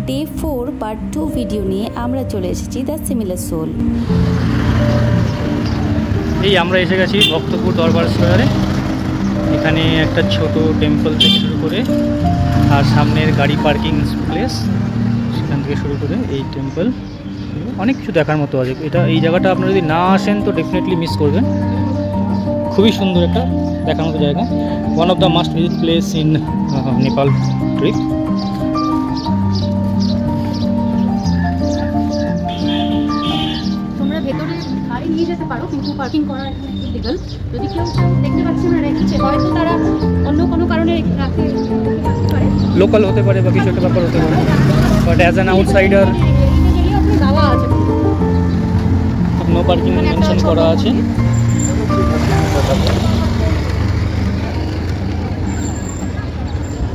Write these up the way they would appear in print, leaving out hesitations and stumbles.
Day 4 part 2 video নিয়ে আমরা চলে এসেছি দ্য সিমিলার সোল। এই আমরা এসে গেছি ভক্তপুর দরবার স্কোয়ারে। এখানে একটা ছোট টেম্পল থেকে শুরু করে আর সামনের গাড়ি পার্কিং প্লেস, সেখান থেকে শুরু করে এই টেম্পল, অনেক কিছু দেখার মতো আছে। এই জায়গাটা আপনারা যদি না আসেন তো ডেফিনেটলি মিস করবেন। খুবই সুন্দর একটা দেখার মতো জায়গা, one of the must visit place in Nepal trip. তোমরা ভেতরে গাড়ি নিয়ে যেতে পারো, কিন্তু পার্কিং করা এখানে ইলিগাল। যদি কেউ দেখতে পাচ্ছে না রেখেছে, হয়তো তারা অন্য কোনো কারণে রাখতে পারে, লোকাল হতে পারে বা কিছু একটা ব্যাপার হতে পারে, বাট অ্যাজ অ্যান আউটসাইডার দেওয়া আছে, নো পার্কিং মেনশন করা আছে।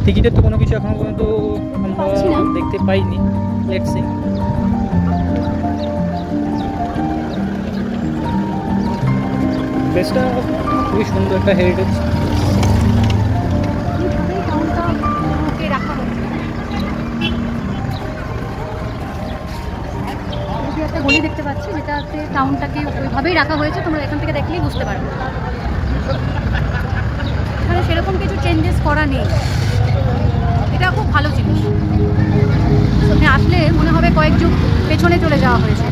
টিকিটের তো কোনো কিছু এখনো পর্যন্ত আমরা দেখতে পাইনি। Let's see. প্লেসটা খুবই সুন্দর, একটা হেরিটেজ। একটা গলি দেখতে পাচ্ছি যেটাতে টাউনটাকে ওইভাবেই রাখা হয়েছে, তোমরা এখান থেকে দেখলেই বুঝতে পারবে। এখানে সেরকম কিছু চেঞ্জেস করা নেই, এটা খুব ভালো জিনিস। এখানে আসলে মনে হবে কয়েক যুগ পেছনে চলে যাওয়া হয়েছে।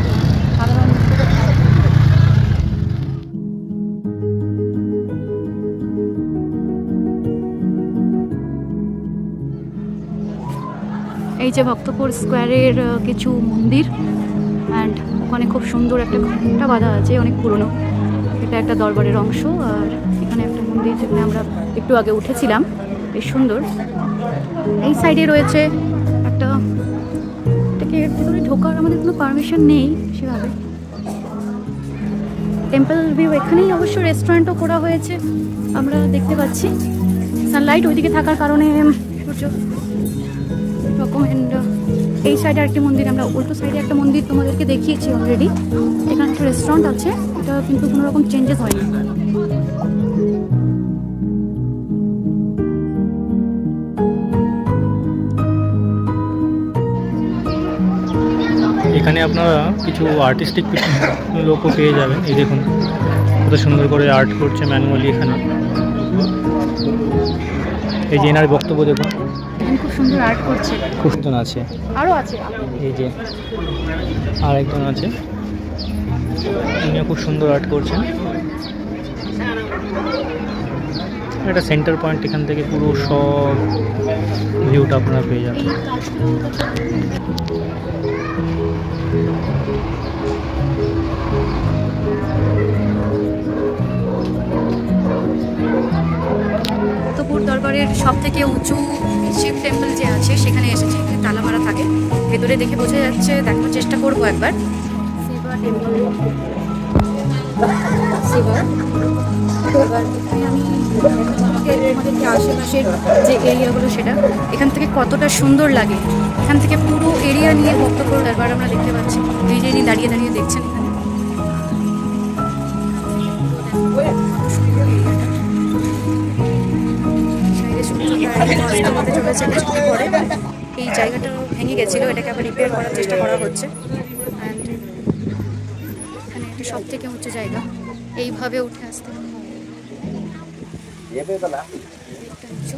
এই যে ভক্তপুর স্কোয়ারের কিছু মন্দির, অ্যান্ড ওখানে খুব সুন্দর একটা ঘন্টা বাঁধা আছে, অনেক পুরনো। এটা একটা দরবারের অংশ। আর এখানে একটা মন্দির যেখানে আমরা একটু আগে উঠেছিলাম, বেশ সুন্দর। এই সাইডে রয়েছে একটা, এটাকে ভিতরে ঢোকার আমাদের কোনো পারমিশন নেই সেভাবে। টেম্পল ভিউ এখানেই অবশ্য রেস্টুরেন্টও করা হয়েছে, আমরা দেখতে পাচ্ছি। সানলাইট ওইদিকে থাকার কারণে সূর্য রকম। অ্যান্ড এই সাইডে আরেকটি মন্দির, আমরা উল্টো সাইডে একটা মন্দির তোমাদেরকে দেখিয়েছি অলরেডি। এখানে একটা রেস্টুরেন্ট আছে, এটা কিন্তু কোনো রকম চেঞ্জেস হয়নি। এখানে আপনারা কিছু আর্টিস্টিক লোকও পেয়ে যাবেন। এই দেখুন কত সুন্দর করে আর্ট করছে ম্যানুয়ালি এখানে। এই যে এনার বক্তব্য দেখুন, খুব সুন্দর আর্ট করছে। খুব সুন্দর আছে, আরও আছে। এই যে আর একজন আছে, উনিও খুব সুন্দর আর্ট করছেন। একটা সেন্টার পয়েন্ট, এখান থেকে পুরো সব ভিউটা আপনারা পেয়ে যাবেন। ভক্তপুর দরবারের সব থেকে উঁচু শিব টেম্পল যে আছে সেখানে এসেছি। এখানে তালা মারা থাকে, ভেতরে দেখে বোঝা যাচ্ছে। দেখার চেষ্টা করবো একবার। শিবা টেম্পল, শিবা। এবার এখানে আমি আমাদেরকে আশেপাশের যে এরিয়াগুলো সেটা এখান থেকে কতটা সুন্দর লাগে। এখান থেকে পুরো এরিয়া নিয়ে ভক্তপুর দরবার আমরা দেখতে পাচ্ছি। এই যে দাঁড়িয়ে দাঁড়িয়ে দেখছেন এখানে। এই জায়গাটা ভেঙে গেছিলো, এটাকে আবার রিপেয়ার করার চেষ্টা করা হচ্ছে। অ্যান্ড এখানে একটা সব থেকে উঁচু জায়গা, এইভাবে উঠে আসতে উঁচু।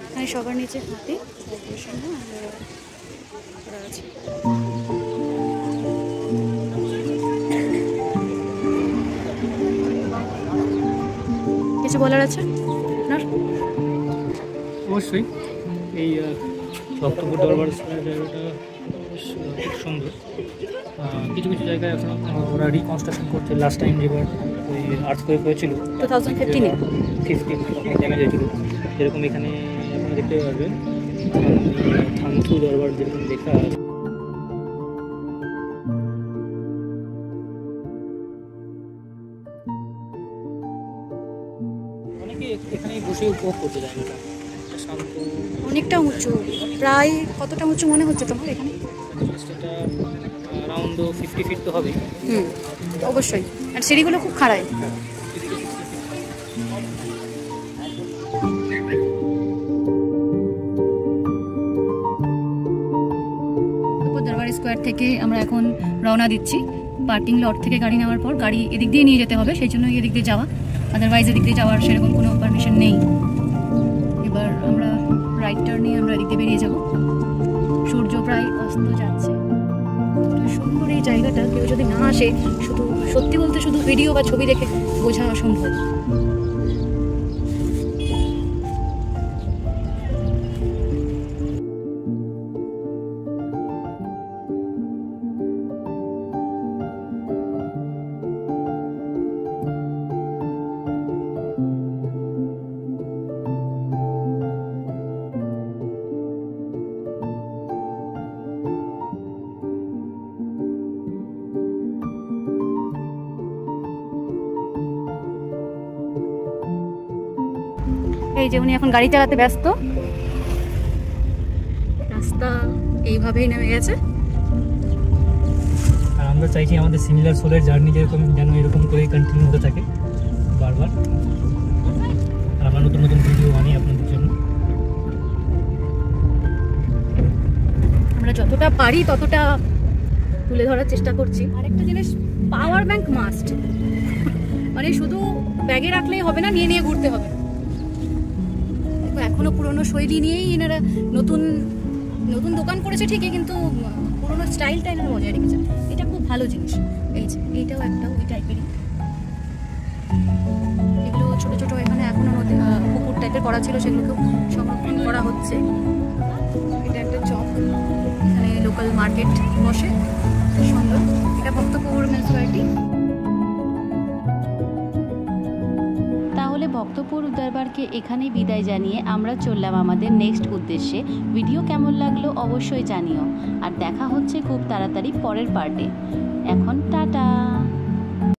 এখানে সবার নিচে হাতে আছে। কিছু বলার আছে আপনার? অবশ্যই এই ভক্তপুর দরবার জায়গাটা খুব সুন্দর। কিছু কিছু জায়গায় এখন ওরা রিকনস্ট্রাকশন করছে। লাস্ট টাইম যেবার ওই আর্থকুয়েক হয়েছিল 2015 জায়গায় হয়েছিল, যেরকম এখানে আপনারা দেখতে পারবেন থানথু দরবার যেরকম লেখা আছে। অনেকে এখানেই বসে উপভোগ করতে জায়গাটা শান্ত, অনেকটা উঁচু। প্রায় কতটা উঁচু মনে হচ্ছে তোমার এখানে? এটা অ্যারাউন্ড 50 ফিট তো হবে। অবশ্যই। আর সিঁড়িগুলো খুব খাড়ায়। দরবার স্কোয়ার থেকে আমরা এখন রওনা দিচ্ছি। পার্কিং লট থেকে গাড়ি নেওয়ার পর গাড়ি এদিক দিয়ে নিয়ে যেতে হবে, সেই জন্য এদিক দিয়ে যাওয়া, আদারওয়াইজ এদিক দিয়ে যাওয়ার সেরকম কোনো পারমিশন নেই। এবার আমরা রাইট টার্ন নিয়ে আমরা এদিক দিয়ে বেরিয়ে যাব। সূর্য প্রায় অস্ত যাচ্ছে। সুন্দর এই জায়গাটা, কেউ যদি না আসে, শুধু সত্যি বলতে শুধু ভিডিও বা ছবি দেখে বোঝা অসম্ভব। এই যে উনি এখন গাড়ি চালাতে ব্যস্ত। রাস্তা এইভাবেই নেমে গেছে। আর আমরা চাইছি আমাদের সিমিলার সোলের জার্নি যেরকম যেন এরকম করেই কন্টিনিউ হতে থাকে বারবার। আর আমরা নতুন নতুন ভিডিও আনি আপনাদের জন্য। আমরা যতটা পারি ততটা তুলে ধরার চেষ্টা করছি। আরেকটা জিনিস, পাওয়ার ব্যাংক মাস্ট, মানে শুধু ব্যাগে রাখলেই হবে না, নিয়ে নিয়ে ঘুরতে হবে। এখনো পুরনো শৈলী নিয়েই এনারা নতুন নতুন দোকান করেছে ঠিকই, কিন্তু পুরনো স্টাইলটা এনারা বজায় রেখেছে। এটা খুব ভালো জিনিস। এই যে এইটাও একটা ওই টাইপেরই, এগুলো ছোট ছোট এখানে এখনো পুকুর টাইপের করা ছিল, সেগুলোকেও সংরক্ষণ করা হচ্ছে। এটা একটা চক, এখানে লোকাল মার্কেট বসে, সুন্দর। এটা ভক্তপুর মিউনিসিপ্যালিটি। তাহলে ভক্তপুর দরবারকে এখানেই বিদায় জানিয়ে আমরা চললাম আমাদের নেক্সট উদ্দেশ্যে। ভিডিও কেমন লাগলো অবশ্যই জানিও, আর দেখা হচ্ছে খুব তাড়াতাড়ি পরের পার্টে। এখন